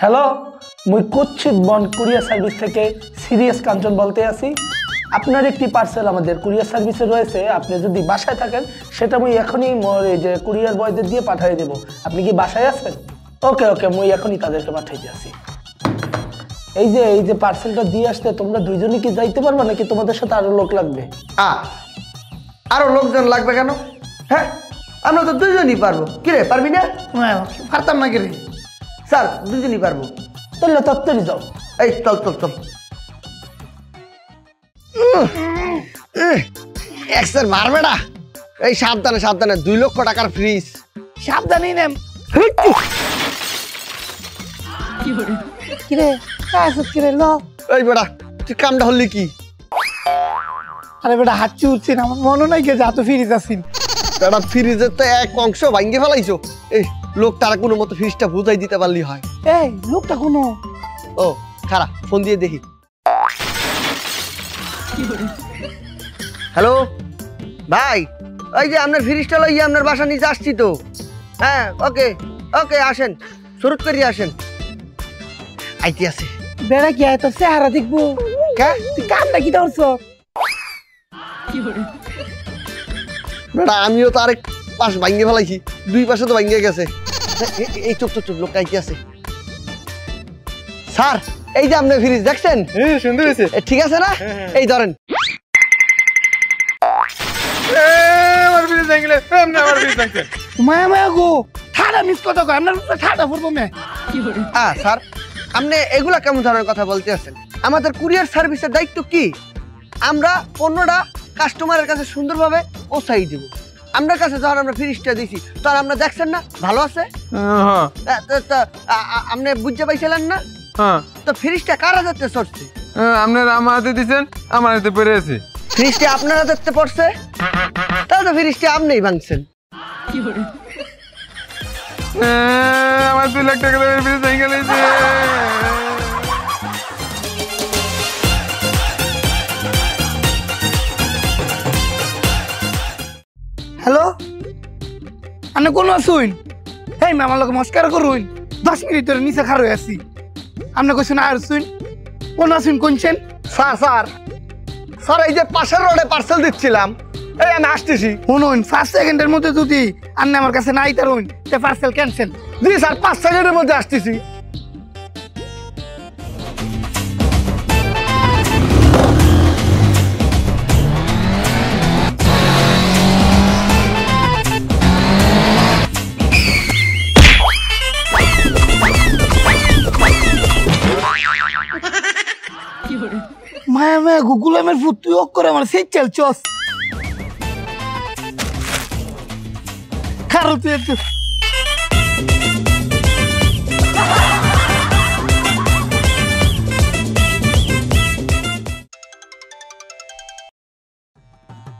Hello, মুই কুচ্ছিত বন courier service থেকে সিরিয়াস কাঞ্চন বলতে আছি। আপনার একটি পার্সেল আমাদের কুরিয়ার সার্ভিসে রয়েছে। আপনি যদি বাসায় থাকেন সেটা মুই এখনই মোর এই যে কুরিয়ার বয়দের দিয়ে পাঠিয়ে দেব। আপনি কি বাসায় আছেন? ওকে ওকে, মুই এখনই তাদেরকে পাঠাইতে আসি। এই যে পার্সেলটা দিয়ে আসতে তোমরা দুইজনই কি যাইতে পারবা নাকি তোমাদের সাথে আরো লোক লাগবে? আরো লোকজন লাগবে কেন? হ্যাঁ, আমরা তো দুইজনই পারবো। কিরে, পারবি না? পারতাম না কিরে স্যার, দুইজনই পারবো। তাহলে তাড়াতাড়ি যাও। এই চল চল চল। স্যার মারবে না। এই সাবধানে সাবধানে, 2 লক্ষ টাকার ফ্রিজ। সাবধানেই নেন। কিরে কিরে ল। এই বেটা, তুই কামটা হলি কি? আরে বেটা, হাত চুলছেন, আমার মনে নাই কে যা তো ফ্রিজ আসিন। বেটা, ফ্রিজের তো এক অংশ ভাঙ্গে ফেলাইছো। এই লোক তারা কোনো মতো ফ্রিজটা বুঝাই দিতে পারলি হয়। এই লোকটা কোনো ও খারাপ, ফোন দিয়ে দেখি। হ্যালো ভাই, ওই যে আপনার ফ্রিজটা লইয়া আপনার বাসা নিচে আসছি তো। হ্যাঁ, ওকে ওকে, আসেন, শুরু করিয়ে আসেন। আইতে আছে বেড়া কি আয় তোর চেহারা দেখবো? তুই কাম নাকি ধরছ? বেটা, আমিও তো আরেক পাশ ভাঙ্গে ফেলাইছি, 2 পাশে তো ভাঙ্গে গেছে। এই চুপ চুপ চুপ, লোক আইতে আছে। স্যার, এই যে আপনার ফ্রিজ দেখছেন? সুন্দর হয়েছে। ঠিক আছে না? এই ধরেন। আমার ফ্রিজ ভাঙলে আমার ফ্রিজ ভাঙছে। মায়া মায়া গো, ঠাডা মিস কথা কয়, আপনার ঠাডা পড়বো মে। স্যার, আপনি এগুলা কেমন ধরনের কথা বলতে আছেন? আমাদের কুরিয়ার সার্ভিসের দায়িত্ব কি? আমরা পণ্যটা কাস্টমারের কাছে সুন্দরভাবে পৌঁছাই দিব। আপনার কাছে যখন আমরা ফ্রিজটা দিছি তখন আমরা দেখছেন না ভালো আছে? আপনি বুঝতে পাইছিলেন না? তো ফ্রিজটা কার হাতে চড়ছে? আপনারা আমার হাতে দিচ্ছেন, আমার হাতে পড়ে আছে। ফ্রিজটা আপনার হাতে পড়ছে, তাহলে তো ফ্রিজটা আপনিই ভাঙছেন। আমার 2 লাখ টাকা দামের ফ্রিজ ভেঙে গেছে। হ্যালো, আপনি কোন আসুন? এই আমার লোক মস্কার করুন। 10 মিনিট ধরে নিচে খার হয়ে আছি। আপনি কইছেন আর শুন কোন আসুন কোনছেন? স্যার স্যার স্যার, এই যে পাশের রোডে পার্সেল দিচ্ছিলাম, এই আমি আসতেছি। শুনুন, 5 সেকেন্ডের মধ্যে যদি আপনি আমার কাছে নাই তারুন তে পার্সেল ক্যান্সেল। জি স্যার, 5 সেকেন্ডের মধ্যে আসতেছি। মায়া মায়া গুগল আমার ফুট তুই অক করে আমার সেই চাল চস খারো তুই একটু।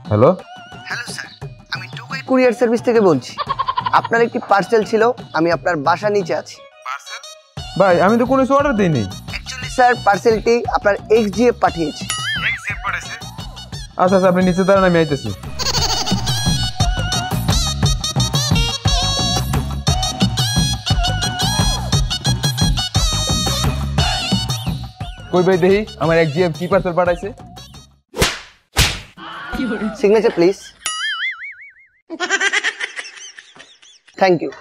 হ্যালো হ্যালো স্যার, আমি টোকাই কুরিয়ার সার্ভিস থেকে বলছি। আপনার একটি পার্সেল ছিল, আমি আপনার বাসা নিচে আছি। ভাই, আমি তো কোনো অর্ডার দিইনি। অ্যাকচুয়ালি স্যার, পার্সেলটি আপনার এক্সজিএফ পাঠিয়েছে। আচ্ছা আচ্ছা, আপনি নিচে দাঁড়ান, আমি আইতেছি। কই ভাই দেখি আমার এক্সজিএফ কি পার্সেল পাঠাইছে। Signature please. Thank you.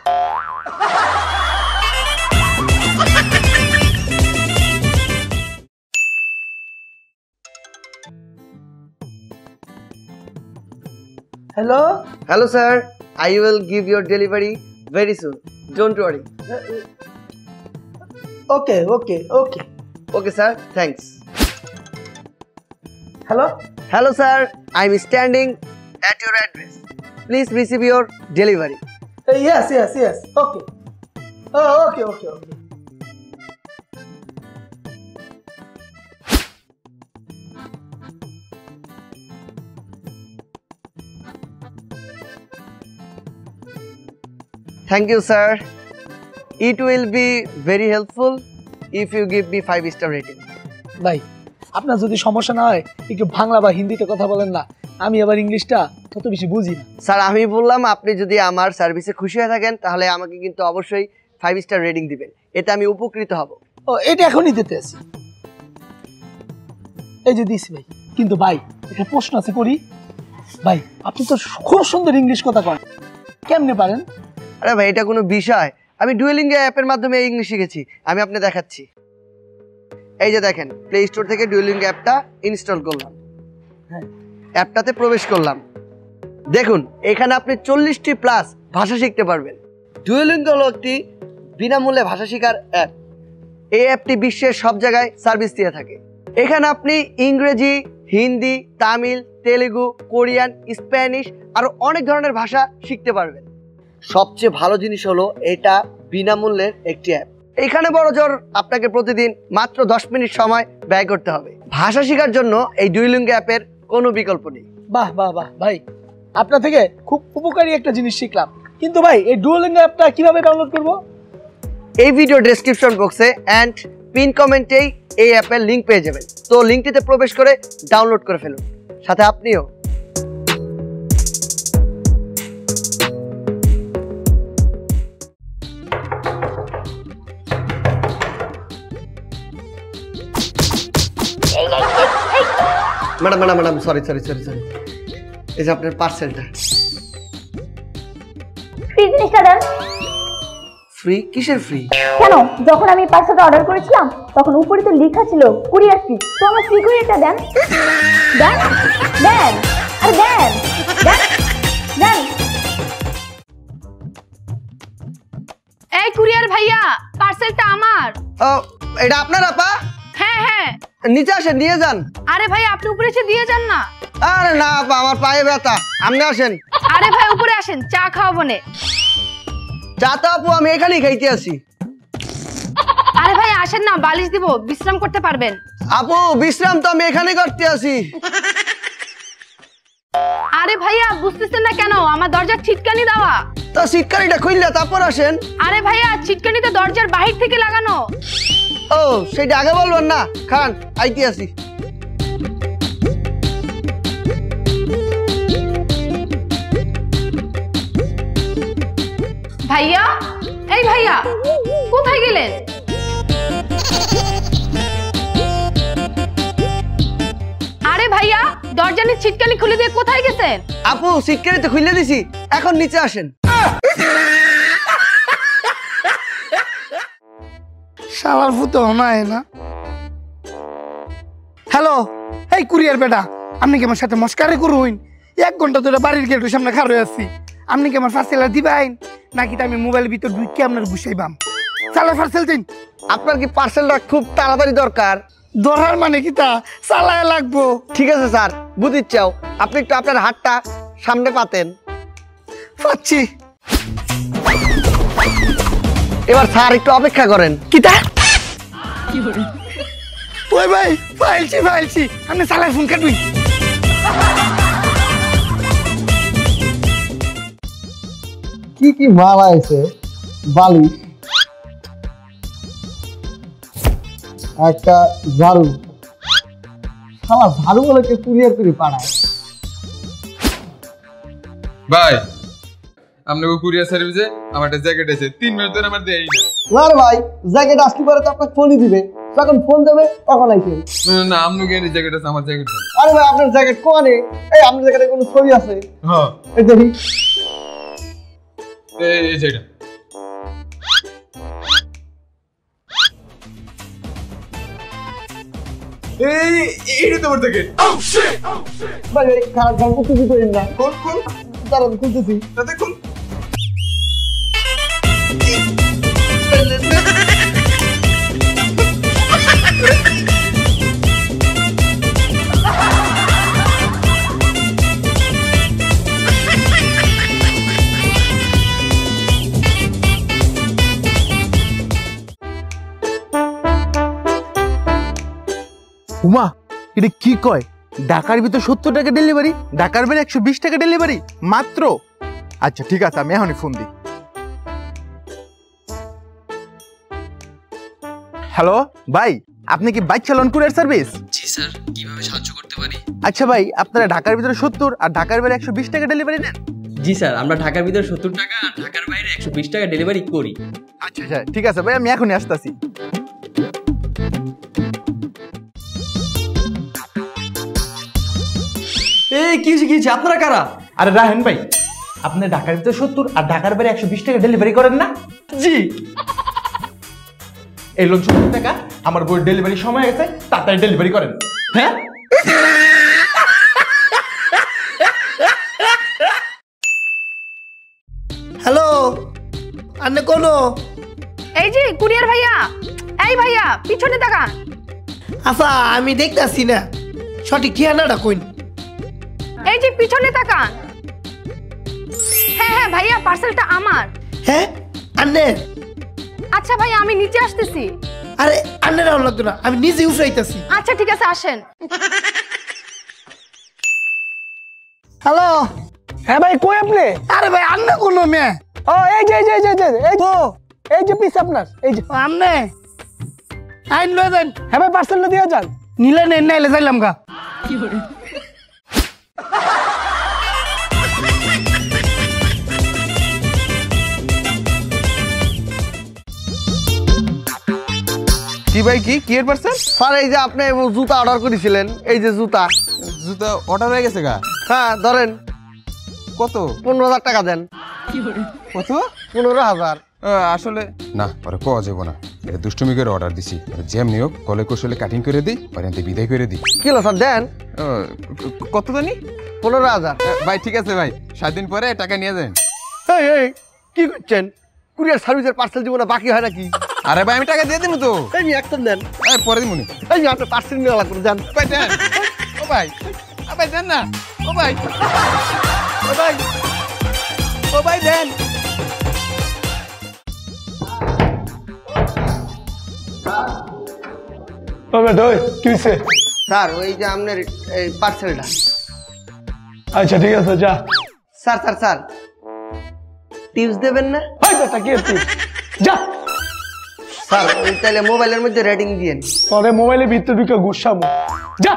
Hello hello sir, I will give your delivery very soon. Don't worry. Okay okay okay. Okay sir, thanks. Hello Hello sir, I'm standing at your address. Please receive your delivery. Yes yes yes okay okay okay okay. Thank you sir. It will be very helpful if you give me 5-star rating. ভাই, আপনার যদি সমস্যা না হয় একটু বাংলা বা হিন্দিতে কথা বলেন না, আমি আবার ইংলিশটা তত বেশি বুঝি না। স্যার, আমি বললাম আপনি যদি আমার সার্ভিসে খুশি হয়ে থাকেন তাহলে আমাকে কিন্তু অবশ্যই 5 স্টার রেটিং দিবেন, এতে আমি উপকৃত হব। ও এটা এখনই দিতে আছি, এই যে দিছি ভাই। কিন্তু ভাই একটা প্রশ্ন আছে করি ভাই, আপনি তো খুব সুন্দর ইংলিশ কথা কন, কেমনে পারেন? আরে ভাই এটা কোনো বিষয়, আমি ডুয়েলিঙ্গো অ্যাপের মাধ্যমে ইংলিশ শিখেছি। আমি আপনি দেখাচ্ছি, এই যে দেখেন প্লে স্টোর থেকে ডুয়েলিঙ্গো অ্যাপটা ইনস্টল করলাম, হ্যাঁ অ্যাপটাতে প্রবেশ করলাম। দেখুন এখানে আপনি 40টি প্লাস ভাষা শিখতে পারবেন। ডুয়েলিঙ্গো হলো একটি বিনামূল্যে ভাষা শেখার অ্যাপ। এই অ্যাপটি বিশ্বের সব জায়গায় সার্ভিস দিয়ে থাকে। এখানে আপনি ইংরেজি, হিন্দি, তামিল, তেলেগু, কোরিয়ান, স্প্যানিশ আরো অনেক ধরনের ভাষা শিখতে পারবেন। সবচেয়ে ভালো জিনিস হলো এটা বিনামূল্যের একটি অ্যাপ। এখানে বড়জোর আপনাকে প্রতিদিন মাত্র 10 মিনিট সময় ব্যয় করতে হবে। ভাষা শেখার জন্য এই ডুয়েলিঙ্গো অ্যাপের কোনো বিকল্প নেই। বাহ বাহ বাহ ভাই, আপনার থেকে খুব উপকারী একটা জিনিস শিখলাম। কিন্তু ভাই এই ডুয়োলিঙ্গো অ্যাপটা কিভাবে ডাউনলোড করব? এই ভিডিও ডেসক্রিপশন বক্সে এন্ড পিন কমেন্টেই এই অ্যাপের লিংক পেয়ে যাবেন। তো লিংকটিতে প্রবেশ করে ডাউনলোড করে ফেলুন, সাথে আপনিও। Madam madam madam sorry sorry sorry sorry, এই যে আপনার পার্সেলটা। ফ্রি জিনিসটা দেন। ফ্রি? কিসের ফ্রি? কেন, যখন আমি পার্সেলটা অর্ডার করেছিলাম তখন উপরে তো লেখা ছিল কুরিয়ার ফ্রি, তো আমার ফ্রি কুরিয়ারটা দেন। দেন দেন, আরে দেন দেন দেন। এই কুরিয়ার ভাইয়া, পার্সেলটা আমার। ও এটা আপনার আপা? হ্যাঁ হ্যাঁ। নিচে আসেন, নিয়ে যান। আরে ভাই আপনি উপরে এসে দিয়ে যান না। আরে না আপা, আমার পায়ে ব্যথা, আপনি আসেন। আরে ভাই উপরে আসেন, চা খাওয়াবো নে। চা তো আপু আমি এখানেই খাইতে আসি। আরে ভাই আসেন না, বালিশ দিব, বিশ্রাম করতে পারবেন। আপু বিশ্রাম তো আমি এখানেই করতে আসি। আরে ভাইয়া বুঝতেছেন না কেন, আমার দরজার ছিটকানি দেওয়া। তো সিটকারিটা খুললে তারপর আসেন। আরে ভাইয়া ছিটকানি তো দরজার বাহির থেকে লাগানো। ও সেটা আগে বলবেন না, খান আইতে আসি। ভাইয়া, এই ভাইয়া কোথায় গেলেন? আরে ভাইয়া দরজার ছিটকানি খুলে দিয়ে কোথায় গেছেন? আপু সিটকারি তো খুলে দিছি, এখন নিচে আসেন। শালার ফুতো নাই না। হ্যালো, এই কুরিয়ার বেটা, আপনি কি আমার সাথে মস্কারি করুন? 1 ঘন্টা ধরে বাড়ির গেটের সামনে খাড়া হয়ে আছি। আপনি কি আমার পার্সেল দিবেন নাকি আমি মোবাইলের ভিতর ঢুকে আপনার গুছাইবাম? চালা পার্সেল দিন। আপনার কি পার্সেলটা খুব তাড়াতাড়ি দরকার? দরার মানে কি তা চালায় লাগবো? ঠিক আছে স্যার, বুঝিচ্ছাও, আপনি একটু আপনার হাতটা সামনে পাতেন। পাচ্ছি। এবার স্যার একটু অপেক্ষা করেন। কিতা? ওই ভাই ফাইলছি ফাইলছি, আপনি চালায় ফোন কাটুই। কি কি মাল আছে? বালি, একটা ঝাড়ু। আমার ঝাড়ু বলে কে কুরিয়ার করে পাঠায়? ভাই আপনাকে কুরিয়ার সার্ভিসে আমার একটা জ্যাকেট আছে, 3 মাস ধরে আমার দেয়ই না। না রে ভাই, জ্যাকেট আসতে পারে তো আপনাকে ফোনই দিবে, যখন ফোন দেবে তখন আইছেন। না আপনাকে এনে জ্যাকেট আছে, আমার জ্যাকেট আছে। আরে ভাই আপনার জ্যাকেট কোয়ানে? এই আপনার জ্যাকেটে কোনো ছবি আছে? হ্যাঁ এই দেখি। এই যেটা। এইটা তোমার জ্যাকেট। ভাই খারাপ গান করতেছি করেন না। খোল খোল, দাঁড়ান খুলতেছি। তাতে খোল। উমা, এটা কি কয়? ঢাকার ভিতর 70 টাকা ডেলিভারি, ঢাকার বাইরে 120 টাকা ডেলিভারি মাত্র। আচ্ছা ঠিক আছে, আমি এখনই ফোন দিই। হ্যালো ভাই, আপনি কি বাইক চালান কুরিয়ার সার্ভিস? জি স্যার, কিভাবে সাহায্য করতে পারি? আচ্ছা ভাই, আপনারা ঢাকার ভিতরে 70 আর ঢাকার বাইরে 120 টাকা ডেলিভারি নেন? জি স্যার, আমরা ঢাকার ভিতরে 70 টাকা আর ঢাকার বাইরে 120 টাকা ডেলিভারি করি। আচ্ছা আচ্ছা ঠিক আছে ভাই, আমি এখনই আসতেছি। এই কি আপনারা কারা? আরে রাহেন ভাই, আপনি ঢাকার ভিতরে 70 আর ঢাকার বাইরে 120 টাকা ডেলিভারি করেন না? জি। এই লোন 70 টাকা, আমার বইয়ের ডেলিভারি সময় গেছে, তাড়াতাড়ি ডেলিভারি করেন। হ্যাঁ হ্যালো, আন্নে কোনো? এই যে কুরিয়ার ভাইয়া, এই ভাইয়া পিছনে তাকান। আচ্ছা আমি দেখতেছি না, সঠিক ঠিকানাটা কইন। এই যে পিছনে তাকান। হ্যাঁ হ্যাঁ ভাইয়া, পার্সেলটা আমার। হ্যাঁ আন্নের? আচ্ছা ভাইয়া, আমি নিচে আসতেছি। আরে আন্নের আর লাগতো না, আমি নিজে উফরাইতেছি। আচ্ছা ঠিক আছে, আসেন। হ্যালো। হ্যাঁ ভাই, কই আপনি? আরে ভাই আন্নে কোনো মেয়ে? ও এই যে এই যে এই যে এই যে এই যে পিস আপনার, এই যে আন্নে আইন লয়ে যান। হ্যাঁ ভাই, পার্সেল দিয়ে যান। নিলে নেন, নাইলে যাইলাম গা। কি ভাই, কি কি এর পার্সেল? স্যার এই যে আপনি জুতা অর্ডার করেছিলেন, এই যে জুতা। জুতা অর্ডার হয়ে গেছে গা? হ্যাঁ ধরেন, কত? 15,000 টাকা দেন। কত? 15,000। আসলে না, ওরা পাওয়া যাবো না। এটা দুষ্টুমি করে অর্ডার দিছি। যেমনি হোক কলে কৌশলে কাটিং করে দিই, পরে বিদায় করে দিই। কি হলো স্যার, দেন। কত জানি? 15,000। ভাই ঠিক আছে ভাই, 7 দিন পরে টাকা নিয়ে যান। এই এই কি করছেন? কুরিয়ার সার্ভিসের পার্সেল দিব না, বাকি হয় নাকি? আরে ভাই আমি টাকা দিয়ে দিন তো। এই নিয়ে একদম দেন। পরে দিমুনি। এই যে আপনার পার্সেল নিয়ে লাগবে, দেন। ভাই দেন। ও ভাই, ও ভাই দেন না। ও ভাই, ও ভাই, ও ভাই দেন। কি হয়েছে? স্যার ওই যে আপনার এই পার্সেলটা। আচ্ছা ঠিক আছে, যা। স্যার স্যার স্যার টিপস দেবেন না? হাই বেটা, কি টিপস? যা। স্যার ওই তাহলে মোবাইলের মধ্যে রেটিং দিয়েন। তোরে মোবাইলে ভিতরে ঢুকে গুসামু, যা।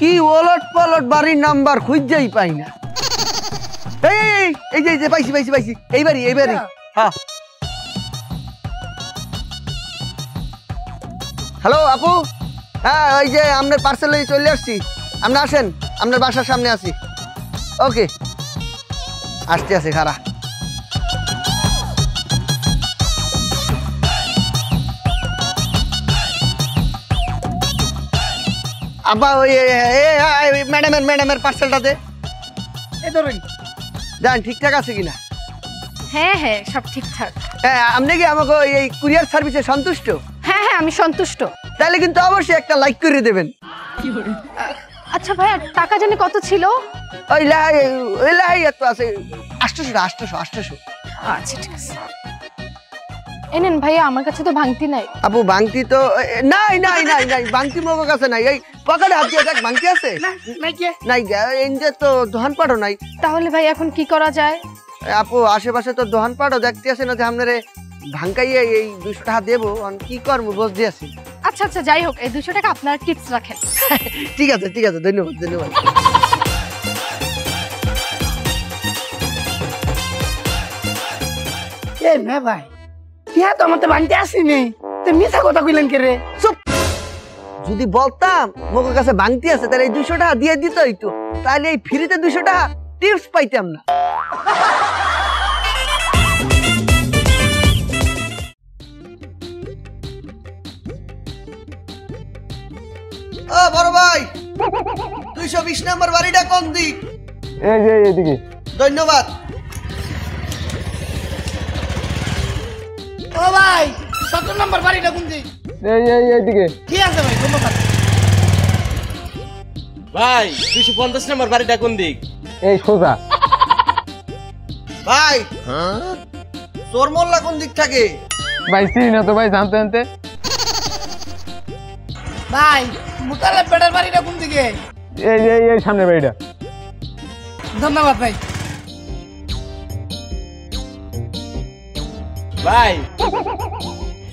কি ওলট পলট বাড়ির নাম্বার খুঁজেই পাই না। এই যে পাইছি পাইছি পাইছি, এই বাড়ি এই বাড়ি। হ্যাঁ হ্যালো আপু, হ্যাঁ ওই যে আপনার পার্সেল চলে আসছি, আপনি আসেন, আপনার বাসার সামনে আছি। ওকে আসতে আছে খারা। আব্বা ওই ম্যাডামের পার্সেলটাতে এই ধরেন, জান ঠিকঠাক আছে কিনা? হ্যাঁ হ্যাঁ, সব ঠিকঠাক। আপনি কি আমাকে এই কুরিয়ার সার্ভিসে সন্তুষ্ট? হ্যাঁ হ্যাঁ, আমি সন্তুষ্ট। তাহলে কিন্তু অবশ্যই একটা লাইক করে দেবেন। আচ্ছা ভাইয়া, টাকা জানি কত ছিল? ওই লাই এত আছে, 800। আচ্ছা ঠিক আছে। এনেন ভাইয়া, আমার কাছে তো ভাঙতি নাই। আপু বাংতি তো নাই, বাংতি মোর কাছে নাই। এই পকেটে হাত দিয়ে দেখ, বাংতি আছে নাই? এনজে তো দোকান পাড়ও নাই। তাহলে ভাই এখন কি করা যায়? আপু আশেপাশে তো দোকান পাড়ও দেখতে আছে না যে আপনারে ভাঙ্কাইয়ে এই 200 টাকা দেবো, কি করবো বুঝতে আছি। আচ্ছা আচ্ছা, যাই হোক, এই 200 টাকা আপনার টিপস রাখেন। ঠিক আছে ধন্যবাদ। এ মে ভাই, টিয়া তো আমার তো বানতে আসিনি, তো মিথ্যা কথা কইলেন কে রে? চুপ! যদি বলতাম মোর কাছে বাংতি আছে, তাহলে এই 200 টাকা দিয়ে দিত একটু, তাহলে এই ফ্রিতে 200 টাকা টিপস পাইতাম না। ও বড় ভাই, 220 নম্বর বাড়িটা কোন দিক? এই যে এইদিকে। ধন্যবাদ। ও ভাই, 17 নম্বর বাড়িটা কোন দিক? এইদিকে। ঠিক আছে ভাই, ধন্যবাদ। ভাই 250 নম্বর বাড়িটা কোন দিক? এই সোজা। ভাই তোর মোল্লা কোন দিক থাকে? ভাই চিনি না তো ভাই, জানতে জানতে। ভাই মুতালে পেটের বাড়িটা কোন দিকে? এই এই এই সামনে বাড়িটা। ধন্যবাদ ভাই। ভাই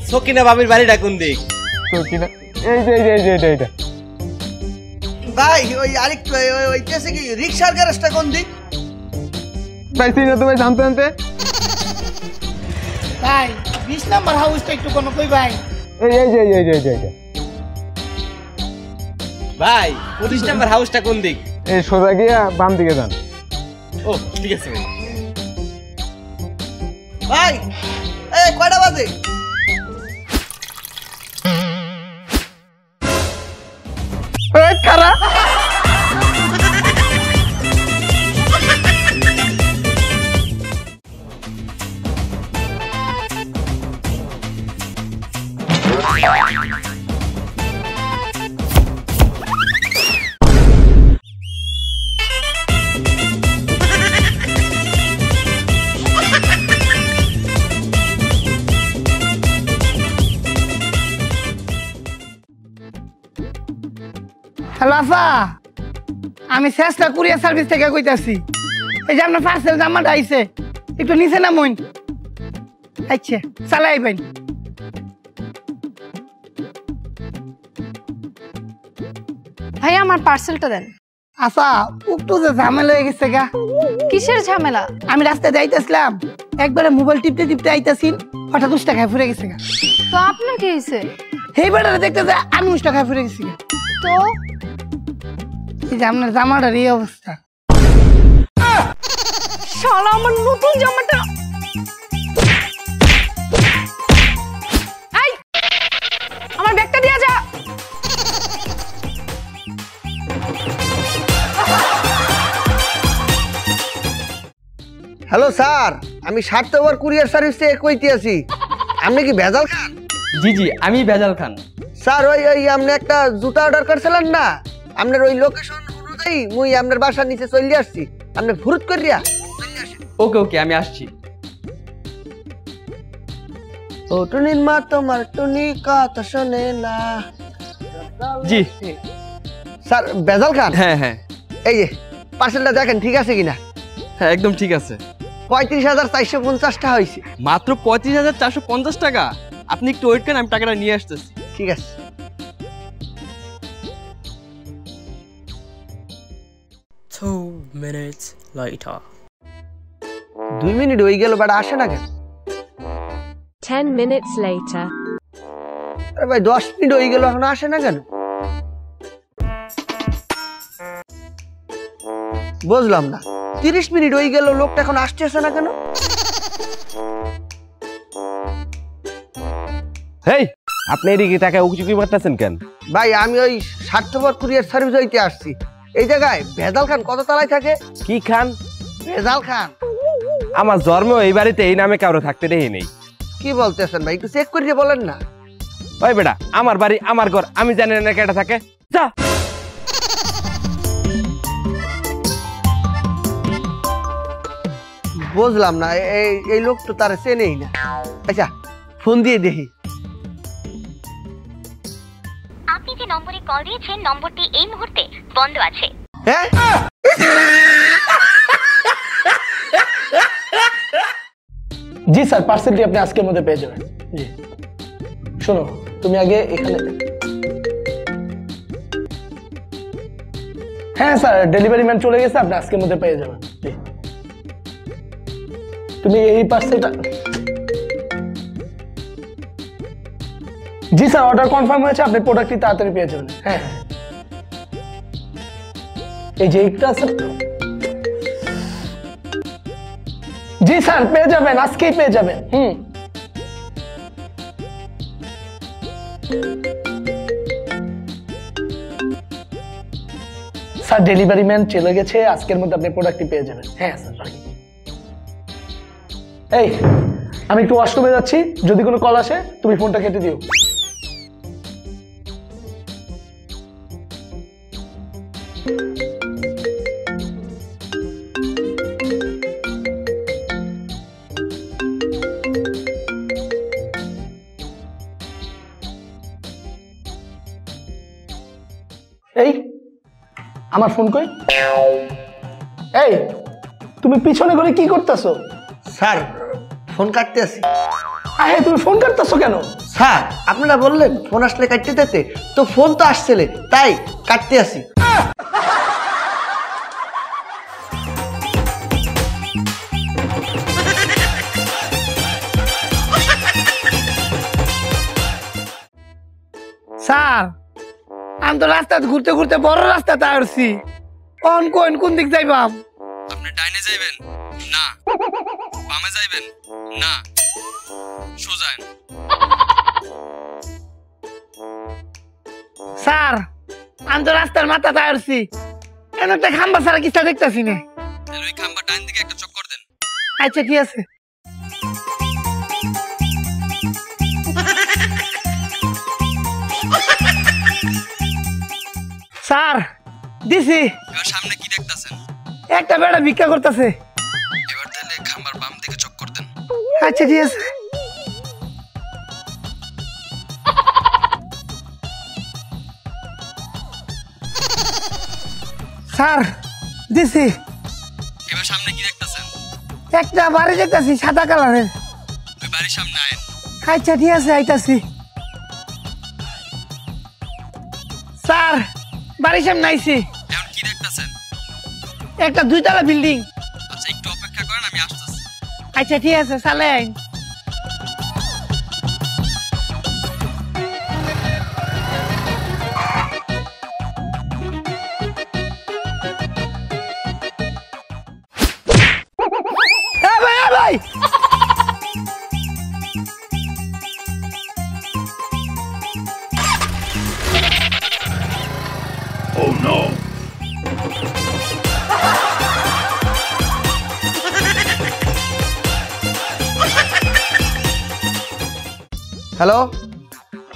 সকিনা বাবির বাড়িটা কোন দিক? তো কিনা এই যে এই যে এটা এটা। ভাই ওই আরেকটু ওই কেসে কি রিকশার গ্যারেজটা কোন দিক? ভাই চিনি না তো ভাই, জানতে জানতে। ভাই 20 নাম্বার হাউসটা একটু কোন কই ভাই? এই এই যে এই যে এটা। ভাই 25 নম্বর হাউসটা কোন দিক? এই সোজা গিয়া বাম দিকে যান। ও ঠিক আছে ভাই। ভাই এই কয়টা বাজে? এই খারা। হ্যালো আফা, আমি চেষ্টা কুরিয়ার সার্ভিস থেকে কইতাছি। এই যে আপনার পার্সেল জামাটা আইছে, একটু নিচে নামুন। আচ্ছা চালাই ভাই। ভাইয়া আমার পার্সেলটা দেন। আচ্ছা একটু যে ঝামেলা হয়ে গেছে গা। কিসের ঝামেলা? আমি রাস্তায় যাইতেছিলাম, একবারে মোবাইল টিপতে টিপতে আইতাছি, হঠাৎ উষ্টা খাই ফুরে গেছে গা। তো আপনার কি হয়েছে? এই বেটারে দেখতে যে আমি উষ্টা খাই ফুরে গেছি গা। তো এই যে আপনার জামাটার এই অবস্থা। শালা আমার নতুন জামাটা। এই আমার ব্যাগটা দিয়া যা। হ্যালো স্যার, আমি স্বার্থপর কুরিয়ার সার্ভিস থেকে কইতে আছি। আপনি কি ভেজাল খান? জি জি, আমি ভেজাল খান। স্যার ওই ওই আপনি একটা জুতা অর্ডার করছিলেন না, আপনার ওই লোকেশন অনুযায়ী মুই আপনার বাসার নিচে চলে আসছি। আপনি ফুরুত করিয়া ওকে ওকে, আমি আসছি। ও টুনির মা তোমার টুনি কথা শোনে না। জি স্যার ভেজাল খান? হ্যাঁ হ্যাঁ এই যে পার্সেলটা দেখেন ঠিক আছে কিনা। হ্যাঁ একদম ঠিক আছে। 35,450 টাকা হয়েছে। মাত্র 35,450 টাকা? আপনি একটু ওয়েট করেন, আমি টাকাটা নিয়ে আসতেছি। ঠিক আছে। Two minutes later. 2 মিনিট হয়ে গেল, বাট আসে না কেন? 10 minutes later. আরে ভাই 10 মিনিট হয়ে গেল, এখন আসে না কেন? বুঝলাম না, 30 মিনিট হয়ে গেল, লোকটা এখন আসতেছে না কেন? হেই, আপনি এদিকে টাকা উকি মারতেছেন কেন? ভাই আমি ওই স্বার্থপর কুরিয়ার সার্ভিস হইতে আসছি। এই জায়গায় ভেজাল খান কত তলায় থাকে? কি খান? ভেজাল খান। আমার জন্মেও এই বাড়িতে এই নামে কারো থাকতে দেখি নেই। কি বলতেছেন ভাই, একটু চেক করিয়ে বলেন না। ওই বেটা, আমার বাড়ি আমার ঘর, আমি জানি না কেটা থাকে। যা। বুঝলাম না, এই লোক তো তার চেনেই না। আচ্ছা ফোন দিয়ে দেখি। আপনি যে নম্বরে কল দিয়েছেন নম্বরটি এই মুহূর্তে বন্ধ আছে। হ্যাঁ জি স্যার, পার্সেলটি আপনি আজকের মধ্যে পেয়ে যাবেন। জি শোনো, তুমি আগে এখানে। হ্যাঁ স্যার, ডেলিভারি ম্যান চলে গেছে, আপনি আজকের মধ্যে পেয়ে যাবেন। জি তুমি এই পার্সেলটা। জি স্যার, অর্ডার কনফার্ম হয়েছে, আপনি প্রোডাক্টটি তাড়াতাড়ি পেয়ে যাবেন। হ্যাঁ হ্যাঁ, এই যে একটা আছে। জি স্যার পেয়ে যাবেন, আজকেই পেয়ে যাবেন। স্যার ডেলিভারি ম্যান চলে গেছে, আজকের মধ্যে আপনি প্রোডাক্টটি পেয়ে যাবেন। হ্যাঁ স্যার রাখি। এই আমি একটু ওয়াশরুমে যাচ্ছি, যদি কোনো কল আসে তুমি ফোনটা কেটে দিও। এই আমার ফোন কই? এই তুমি পিছনে করে কি করতেছো? স্যার ফোন কাটতে আসি। আরে তুমি ফোন কাটতেছো কেন? স্যার আপনারা বললেন ফোন আসলে কাটতে দিতে, তো ফোন তো আসছিলে তাই কাটতে আসি। স্যার আমি তো রাস্তা ঘুরতে ঘুরতে বড় রাস্তাতে আসছি। কোন দিক যাইবাম? আপনি ডাইনে যাইবেন না, বামে যাইবেন না, সোজান। স্যার আমি তো রাস্তার মাথাতে আসছি, এমন একটা খাম্বা ছাড়া কিছু দেখতেছি না। তাহলে ওই খাম্বা ডাইন দিকে একটা চক্কর দেন। আচ্ছা ঠিক আছে। স্যার দিছি। এবার সামনে কি দেখতাছেন? একটা বেড়া ভিক্ষা করতেছে। এবার তাহলে খাম্বার বাম দিকে চক্কর দেন। আচ্ছা ঠিক আছে। স্যার দিছি। এবার সামনে কি দেখতাছেন? একটা বাড়ি দেখতেছি সাদা কালারের। ওই বাড়ির সামনে আয়েন। আচ্ছা ঠিক আছে আইতাছি। স্যার বাড়ির সামনে আইছি। এখন কি দেখতাছেন? একটা 2 তলা বিল্ডিং। আচ্ছা একটু অপেক্ষা করেন, আমি আসতেছি। আচ্ছা ঠিক আছে চালে আইন। ভাই হ্যালো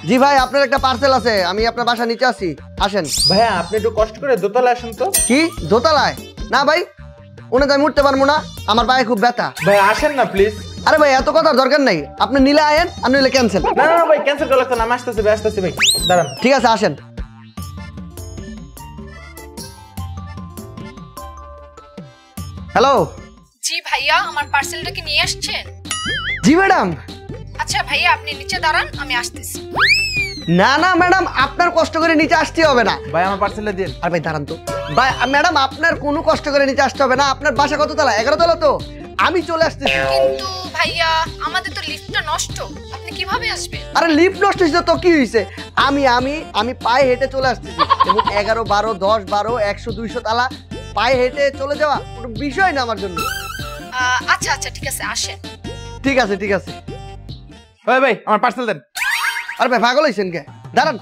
জি ভাই, আপনার একটা পার্সেল আছে, আমি আপনার বাসা নিচে আছি, আসেন। ভাইয়া আপনি একটু কষ্ট করে দোতলায় আসুন তো। কি দোতলায়? না ভাই উনি তাই উঠতে পারবো না, আমার পায়ে খুব ব্যথা। ভাই আসেন না প্লিজ। আরে ভাই এত কথার দরকার নাই, আপনি নিলে আয়েন আর নিলে ক্যান্সেল। না না ভাই ক্যান্সেল করা লাগতো না, আমি আসতেছি ভাই, আসতেছি ভাই, দাঁড়ান। ঠিক আছে আসেন। হ্যালো জি ভাইয়া, আমার পার্সেলটা কি নিয়ে আসছেন? জি ম্যাডাম। আচ্ছা ভাইয়া আপনি নিচে দাঁড়ান, আমি আসতেছি। না না ম্যাডাম, আপনার কষ্ট করে নিচে আসতে হবে না। ভাই আমার পার্সেলটা দিন। আর ভাই দাঁড়ান তো ভাই, ম্যাডাম আপনার কোনো কষ্ট করে নিচে আসতে হবে না। আপনার বাসা কত তলা? 11 তলা তো, আমি চলে আসতেছি। কিন্তু ভাইয়া আমাদের তো লিফটটা নষ্ট, আপনি কিভাবে আসবেন? আরে লিফট নষ্ট হয়েছে তো কি হয়েছে, আমি আমি আমি পায়ে হেঁটে চলে আসতেছি। এবং 11, 12, 10, 12, 100, 200 তালা পায়ে হেঁটে চলে যাওয়া কোনো বিষয় না আমার জন্য। আচ্ছা আচ্ছা ঠিক আছে আসেন। ঠিক আছে ঠিক আছে। ভাই ভাই আমার পার্সেল দেন। আরে ভাই পাগল হয়েছেন কে? দাঁড়ান,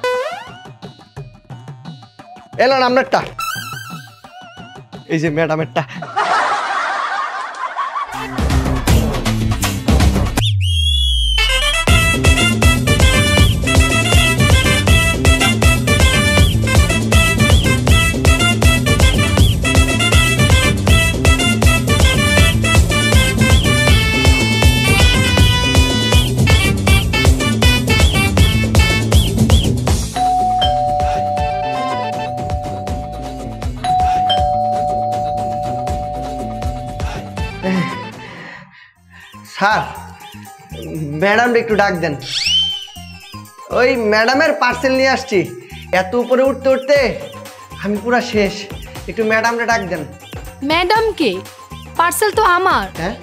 এলেন আপনারটা, এই যে ম্যাডামেরটা। স্যার ম্যাডামটা একটু ডাক দেন, ওই ম্যাডামের পার্সেল নিয়ে আসছি। এত উপরে উঠতে উঠতে আমি পুরা শেষ, একটু ম্যাডামটা ডাক দেন। ম্যাডাম কে? পার্সেল তো আমার। হ্যাঁ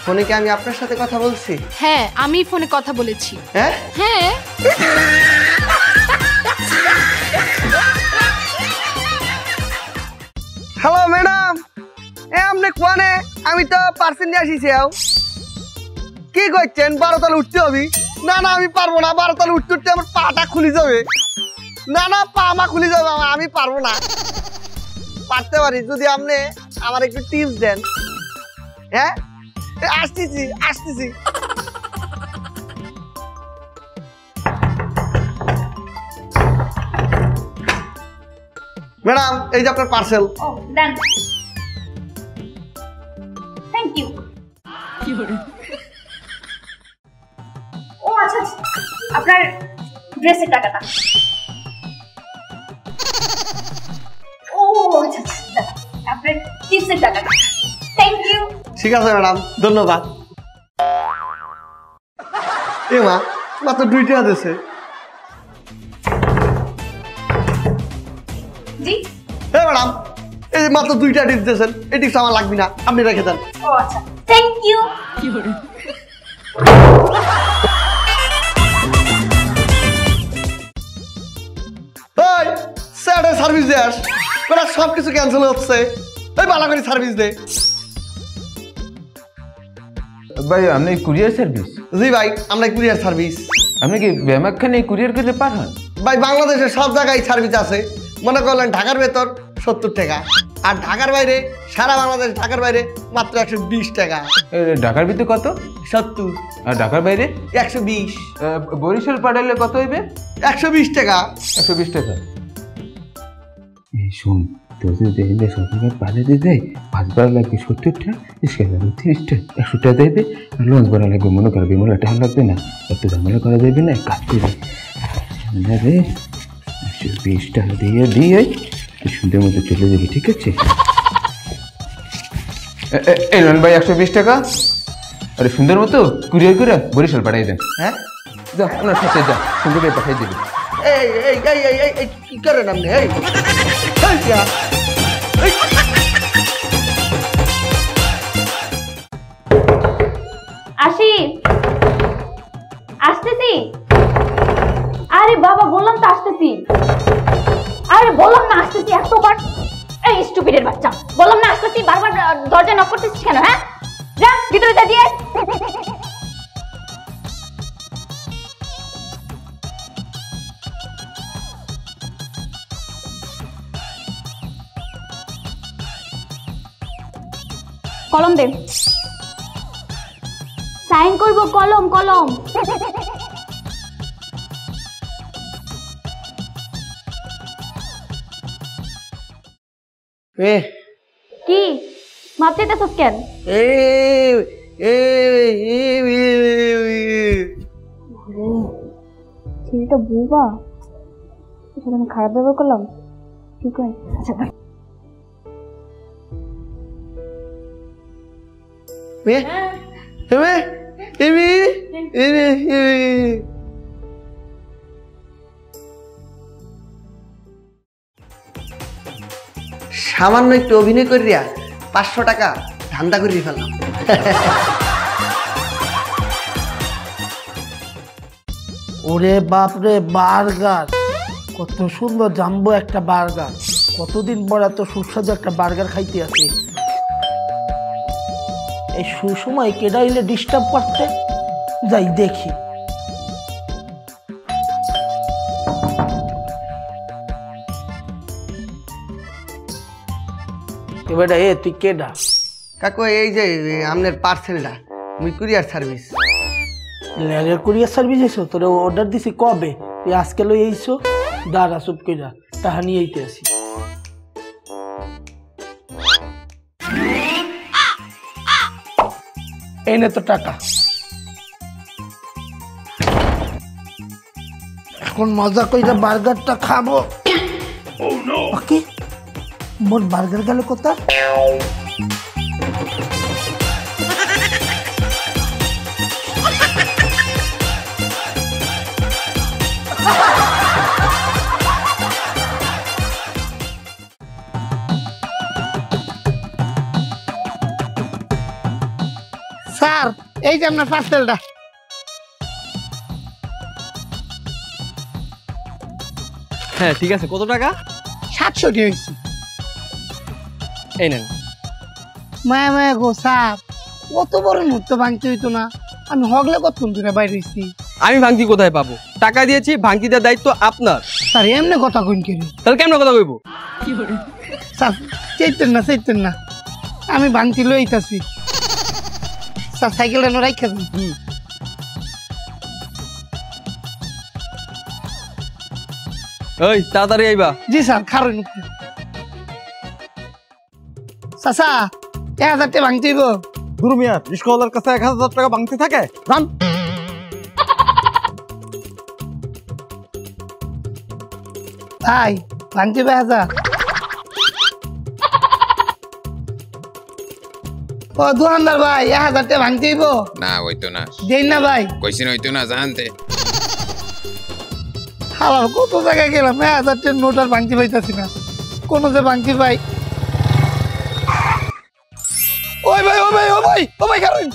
ফোনে কি আমি আপনার সাথে কথা বলছি? হ্যাঁ আমি ফোনে কথা বলেছি। হ্যাঁ হ্যাঁ হ্যালো ম্যাডাম, আপনি কোয়ানে? আমি তো পার্সেল নিয়ে আসিছি। কি করছেন? 12 তলা উঠতে হবে? না না আমি পারবো না, 12 তলা উঠতে উঠতে আমার পাটা খুলে যাবে। না না পা আমা খুলে যাবে, আমি পারবো না। পারতে পারি যদি আপনি আমার একটু টিপস দেন। হ্যাঁ আসতেছি আসতেছি। ম্যাডাম এই যে আপনার পার্সেল। ও ডান, থ্যাংক ইউ। ও আচ্ছা আচ্ছা, আপনার ড্রেসের টাকাটা। চিপসের টাকা। Thank you. ঠিক আছে ম্যাডাম, ধন্যবাদ। এ মা, মাত্র 2 টাকা দিয়েছে। জি ম্যাডাম, এই যে মাত্র 2 টাকা টিপস দিয়েছেন, এই টিপস আমার লাগবে না, আপনি রেখে দেন। ও আচ্ছা, থ্যাংক ইউ। ওই স্যার সার্ভিস দে, আস বেটা, সব কিছু ক্যান্সেল হচ্ছে। এই ভালো করে সার্ভিস দে। ভাই আপনি কুরিয়ার সার্ভিস? জি ভাই, আমরা কুরিয়ার সার্ভিস। আপনি কি ব্যামাকখানে কুরিয়ার করতে পারেন? ভাই বাংলাদেশের সব জায়গায় সার্ভিস আছে। মনে করলেন ঢাকার ভেতর 70 টাকা, আর ঢাকার বাইরে, সারা বাংলাদেশ ঢাকার বাইরে মাত্র 120 টাকা। ঢাকার ভিতরে কত? 70। আর ঢাকার বাইরে 120। বরিশাল পাঠালে কত হইবে? 120 টাকা। 120 টাকা। এই শুন, তোর যদি দেখলে সরকার পাঠিয়ে দেয়, 5 বার লাগবে 70 টাকা, 30 টাকা, 100 টাকা দেবে। আর লোন করা লাগবে, মনে কর বিমলা টাকা লাগবে না, এত ঝামেলা করা যাবে না। কাজ করবে রে, 120 টাকা দিয়ে সুন্দর মতো চলে যাবে, ঠিক আছে? এই লোন ভাই 120 টাকা। আরে সুন্দর মতো কুরিয়ার করে বরিশাল পাঠিয়ে দেন। হ্যাঁ, যা আপনার সাথে যা, সুন্দর করে পাঠিয়ে দিবি। এই এই এই এই এই কি করেন আপনি? এই আসি, আসতেছি। আরে বাবা, বললাম তো আসতেছি। আরে বললাম না আসতেছি, এতবার। এই স্টুপিডের বাচ্চা, বললাম না আসতেছি, বারবার দরজা নক করতেছিস কেন? হ্যাঁ, যা ভিতরে যা দিয়ে। কলম দে, সাইন করব। কলম কলম। কি মারতে যাচ্ছিস কেন? ছেলেটা বুবা, সেটা আমি খারাপ ব্যবহার করলাম? ঠিক আছে, আচ্ছা সামান্য একটু অভিনয় করিয়া 500 টাকা ধান্দা করিয়ে ফেললাম। ওরে বাপরে, বার্গার! কত সুন্দর জাম্বো একটা বার্গার। কতদিন পর এত সুস্বাদু একটা বার্গার খাইতে আসি। এই সুসময় কেডা এলে ডিস্টার্ব করতে? যাই দেখি। এবারে তুই কেডা? কাকু, এই যে আপনার পার্সেলটা, মুই কুরিয়ার সার্ভিস। লেয়ারের কুরিয়ার সার্ভিস এসো? তোরে অর্ডার দিছি কবে? তুই আজকে লই এইছো? দাঁড়া চুপ কইরা, তাহা নিয়ে আইতে আসি। এই নে তো টাকা। এখন মজা কইরা বার্গারটা খাবো। ওকে, মোর বার্গার গেল কোথায়? স্যার, এই যে আপনার পার্সেলটা। হ্যাঁ ঠিক আছে, কত টাকা? 700 টাকা হয়েছে। এই নেন। মায়া মায়া গো স্যার, কত বড় মুহূর্ত ভাঙতে হইতো না? আমি হগলে কতক্ষণ ধরে বাইরে হয়েছি। আমি ভাঙতি কোথায় পাবো? টাকা দিয়েছি, ভাঙতি দেওয়ার দায়িত্ব আপনার। স্যার এমনি কথা কইন কেন? তাহলে কেমন কথা কইবো? স্যার চাইতেন না, আমি ভাঙতি লইতাছি। স্যার সাইকেলটা রাইখা দেন। ওই তাড়াতাড়ি আইবা। জি স্যার, খারুন। চাচা, 1000 টাকা ভাঙতে হইব। গুরু মিয়া, রিস্কাওয়ালার কাছে 1000 টাকা ভাঙতে থাকে? জান। ভাই ভাঙতে হবে 1000। ও দোকানদার ভাই 1000 টাকা ভাঙতে হইব না হইতো না দেন না ভাই কইছিন হইতো না জানতে হালাল কত জায়গায় গেলাম 1000 টাকার নোট আর ভাঙতে পাইতাছি না কোন যে ভাঙতে পাই ওই ভাই ও ভাই ও ভাই ও ভাই কারণ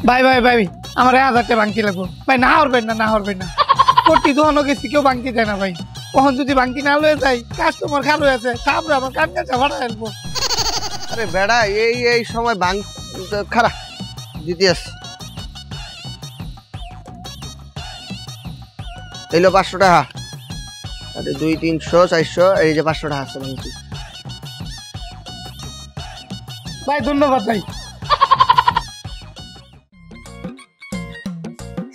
ভাই ভাই ভাই আমার 1000 টাকা ভাঙতে লাগবো ভাই না হরবেন না কোটি দোকানও গেছি কেউ ভাঙতে দেয় না ভাই কখন যদি ভাঙতে না লয়ে যাই কাস্টমার খালো আছে সামনে আমার কান কাছে ভাড়া আসবো আরে বেড়া এই সময় ভাঙ খারাপ দিতে আস এইলো 500 টাকা আরে 2 300 400 এই যে 500 টাকা আছে ভাঙতি ভাই ধন্যবাদ ভাই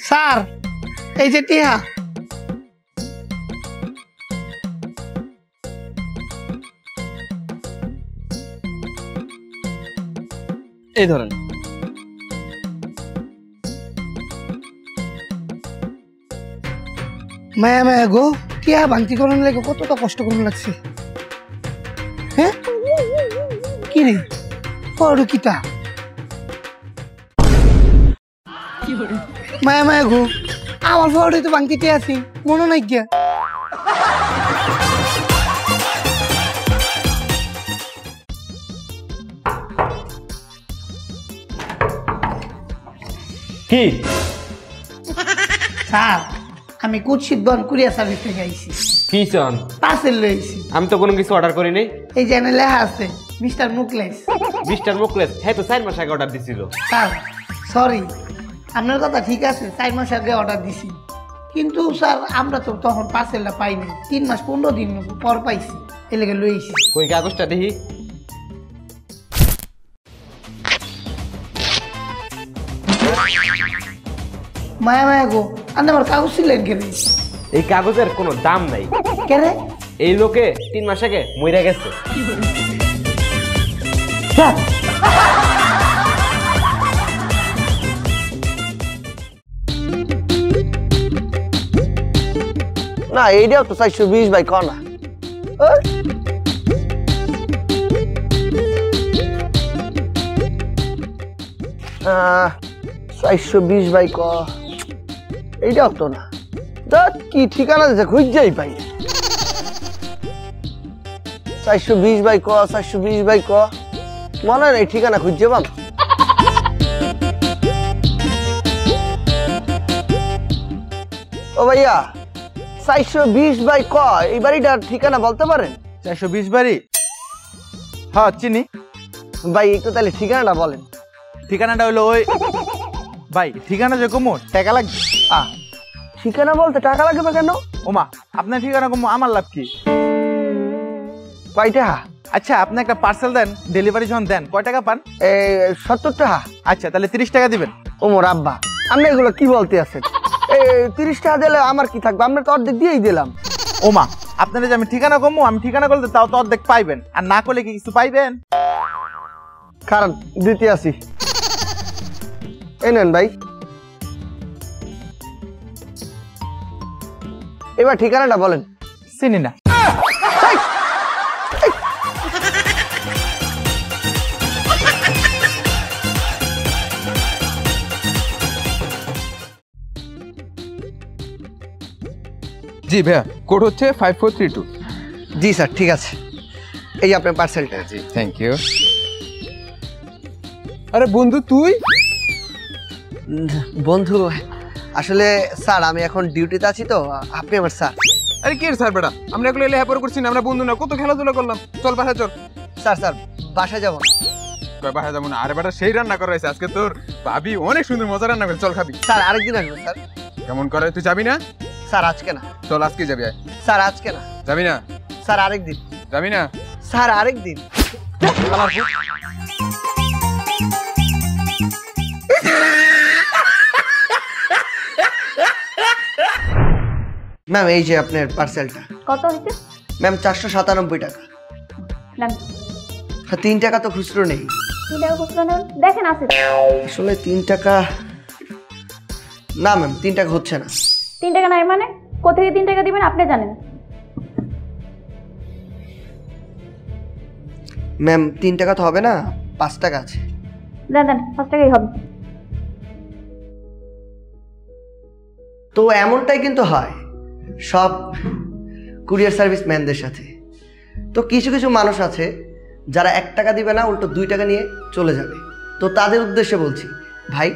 স্যার এই যে টিয়া এই ধরেন মায়া মায়া গো টিয়া ভাঙতি করার লাগে কতটা কষ্ট করুন লাগছে হ্যাঁ কি রে বড় কিতা মায়া মায়া গো আমার ফটো তো ভাঙতিতে আছি মনে নাই গিয়া কি স্যার আমি কুৎসিত বন কুরিয়ার সার্ভিস থেকে আইছি কি চান পার্সেল লইছি আমি তো কোনো কিছু অর্ডার করি নাই এই জানে লেখা আছে মিস্টার মুকলেশ মিস্টার মুকলেশ হ্যাঁ তো 4 মাস আগে অর্ডার দিছিল স্যার সরি আপনার কথা ঠিক আছে 4 মাস আগে অর্ডার দিছি কিন্তু স্যার আমরা তো তখন পার্সেলটা পাই নাই 3 মাস 15 দিন পর পাইছি এই লেগে লইছি কই কাগজটা দেখি মায়া মায়া গো আপনি আমার কাগজ ছিলেন কেন এই কাগজের কোনো দাম নাই কেন এই লোকে 3 মাস আগে মইরা গেছে না এইটাও তো 420 বাই কনা 420 বাই ক এইটাও তো না কি ঠিকানা দিয়েছে খুঁজেই পাই 420 বাই ক 420 বাই ক মনে হয় এই ঠিকানা খুঁজছে পাম ও ভাইয়া 420 বাই ক এই বাড়িটার ঠিকানা বলতে পারেন 420 বাড়ি হ্যাঁ চিনি ভাই একটু তাহলে ঠিকানাটা বলেন ঠিকানাটা হলো ওই ভাই ঠিকানা যে কমো টাকা লাগবে ঠিকানা বলতে টাকা লাগবে কেন ওমা আপনার ঠিকানা কমো আমার লাভ কি কয়টা আচ্ছা আপনি একটা পার্সেল দেন ডেলিভারি যখন দেন কয় টাকা পান 70 টাকা আচ্ছা তাহলে 30 টাকা দিবেন ওমর আব্বা আপনি এগুলো কি বলতে আছেন 30 টাকা দিলে আমার কি থাকবে আমরা তো অর্ধেক দিয়েই দিলাম ওমা আপনারা যে আমি ঠিকানা কমো আমি ঠিকানা করলে তাও তো অর্ধেক পাইবেন আর না করলে কি কিছু পাইবেন কারণ দিতে আসি এই নেন ভাই এবার ঠিকানাটা বলেন চিনি না জি ভাইয়া কোড হচ্ছে 5432 জি স্যার ঠিক আছে এই আপনার পার্সেলটা জি থ্যাংক ইউ আরে বন্ধু তুই বন্ধু আসলে স্যার আমি এখন ডিউটিতে আছি তো আপনি আমার স্যার আরে কি স্যার বেটা আমরা এগুলো লেখাপড়া করছি না আমরা বন্ধু না কত খেলাধুলা করলাম চল বাসায় চল স্যার বাসায় যাবো কয় বাসায় যাবো না আরে বেটা সেই রান্না করা হয়েছে আজকে তোর ভাবি অনেক সুন্দর মজা রান্না করে চল খাবি স্যার আরেকদিন আসবো স্যার কেমন করে তুই যাবি না স্যার আজকে না চল আজকে যাবি স্যার আজকে না যাবি না স্যার আরেকদিন যাবি না স্যার আরেকদিন ম্যাম এই যে আপনার পার্সেলটা কত হইছে ম্যাম 497 টাকা নাম 3 টাকা তো খুচরো নেই 3 টাকা খুচরো নেই দেখেন আছে আসলে 3 টাকা না ম্যাম 3 টাকা হচ্ছে না 3 টাকা নাই মানে কোথা থেকে 3 টাকা দিবেন আপনি জানেন ম্যাম 3 টাকা তো হবে না 5 টাকা আছে দেন 5 টাকাই হবে। তো এমনটাই কিন্তু হয় সব কুরিয়ার সার্ভিস ম্যানদের সাথে। তো কিছু কিছু মানুষ আছে যারা 1 টাকা দিবে না, উল্টো 2 টাকা নিয়ে চলে যাবে। তো তাদের উদ্দেশ্যে বলছি, ভাই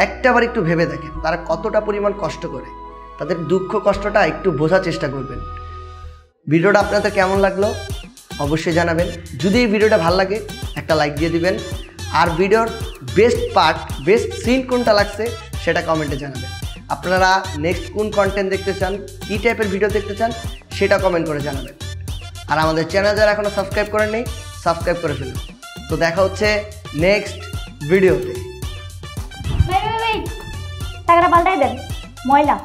একটাবার একটু ভেবে দেখেন তারা কতটা পরিমাণ কষ্ট করে, তাদের দুঃখ কষ্টটা একটু বোঝার চেষ্টা করবেন। ভিডিওটা আপনাদের কেমন লাগলো অবশ্যই জানাবেন। যদি এই ভিডিওটা ভালো লাগে একটা লাইক দিয়ে দিবেন, আর ভিডিওর বেস্ট পার্ট, বেস্ট সিন কোনটা লাগছে সেটা কমেন্টে জানাবেন। আপনারা নেক্সট কোন কন্টেন্ট দেখতে চান, কী টাইপের ভিডিও দেখতে চান সেটা কমেন্ট করে জানাবেন। আর আমাদের চ্যানেল যারা এখনও সাবস্ক্রাইব করেননি সাবস্ক্রাইব করে ফেলুন। তো দেখা হচ্ছে নেক্সট ভিডিওতে। টাকাটা পাল্টাই দেন, ময়লা।